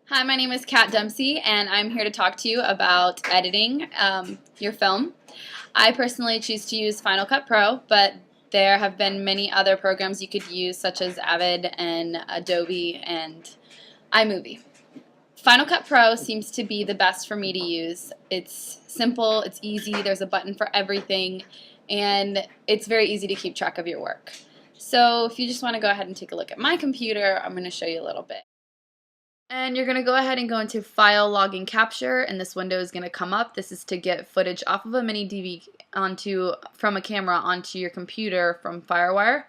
Hi, my name is Kat Dempsey, and I'm here to talk to you about editing your film. I personally choose to use Final Cut Pro, but there have been many other programs you could use, such as Avid and Adobe and iMovie. Final Cut Pro seems to be the best for me to use. It's simple, it's easy, there's a button for everything, and it's very easy to keep track of your work. So if you just want to go ahead and take a look at my computer, I'm going to show you a little bit. And you're going to go ahead and go into File, Logging, Capture, and this window is going to come up. This is to get footage off of a mini DV from a camera onto your computer from FireWire.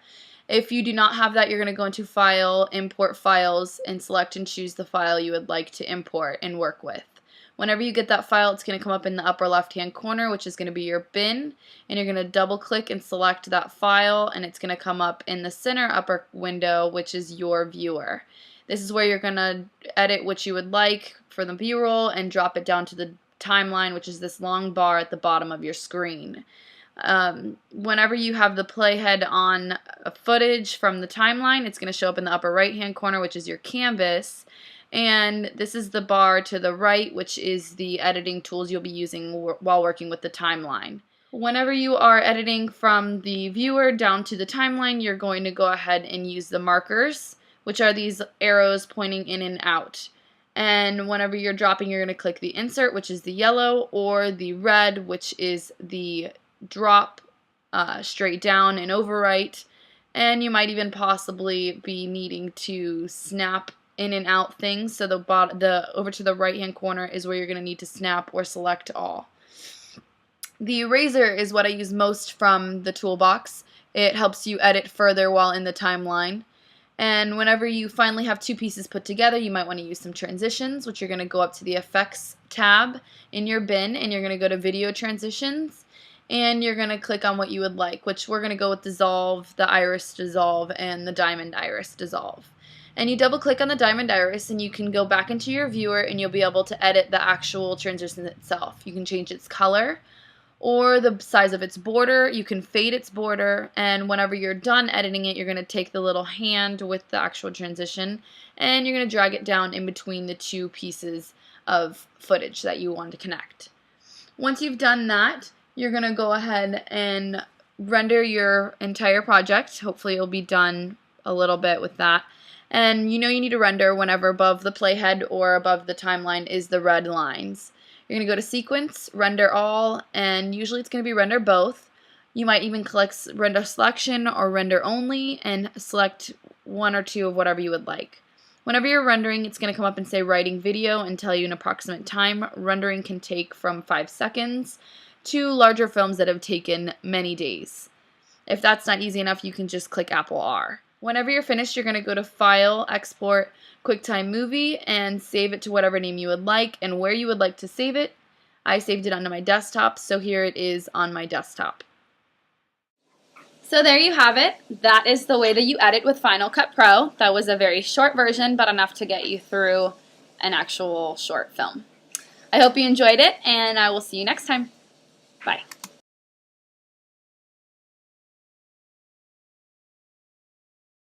If you do not have that, you're going to go into File, Import Files, and select and choose the file you would like to import and work with. Whenever you get that file, it's going to come up in the upper left-hand corner, which is going to be your bin, and you're going to double-click and select that file, and it's going to come up in the center upper window, which is your viewer. This is where you're going to edit what you would like for the B-roll and drop it down to the timeline, which is this long bar at the bottom of your screen. Whenever you have the playhead on footage from the timeline, it's going to show up in the upper right-hand corner, which is your canvas. And this is the bar to the right, which is the editing tools you'll be using while working with the timeline. Whenever you are editing from the viewer down to the timeline, you're going to go ahead and use the markers, which are these arrows pointing in and out. And whenever you're dropping, you're going to click the insert, which is the yellow, or the red, which is the drop straight down and overwrite. And you might even possibly be needing to snap in and out things. So the over to the right hand corner is where you're going to need to snap or select all. The eraser is what I use most from the toolbox. It helps you edit further while in the timeline. And whenever you finally have two pieces put together, you might want to use some transitions, which you're going to go up to the Effects tab in your bin, and you're going to go to Video Transitions, and you're going to click on what you would like, which we're going to go with Dissolve, the Iris Dissolve, and the Diamond Iris Dissolve. And you double click on the Diamond Iris, and you can go back into your viewer, and you'll be able to edit the actual transition itself. You can change its color or the size of its border. You can fade its border, and whenever you're done editing it, you're going to take the little hand with the actual transition and you're going to drag it down in between the two pieces of footage that you want to connect. Once you've done that, you're going to go ahead and render your entire project. Hopefully it'll be done a little bit with that. And you know you need to render whenever above the playhead or above the timeline is the red lines. You're going to go to Sequence, Render All, and usually it's going to be Render Both. You might even click Render Selection or Render Only and select one or two of whatever you would like. Whenever you're rendering, it's going to come up and say Writing Video and tell you an approximate time. Rendering can take from 5 seconds to larger films that have taken many days. If that's not easy enough, you can just click Apple R. Whenever you're finished, you're going to go to File, Export, QuickTime Movie, and save it to whatever name you would like and where you would like to save it. I saved it onto my desktop, so here it is on my desktop. So there you have it. That is the way that you edit with Final Cut Pro. That was a very short version, but enough to get you through an actual short film. I hope you enjoyed it, and I will see you next time. Bye.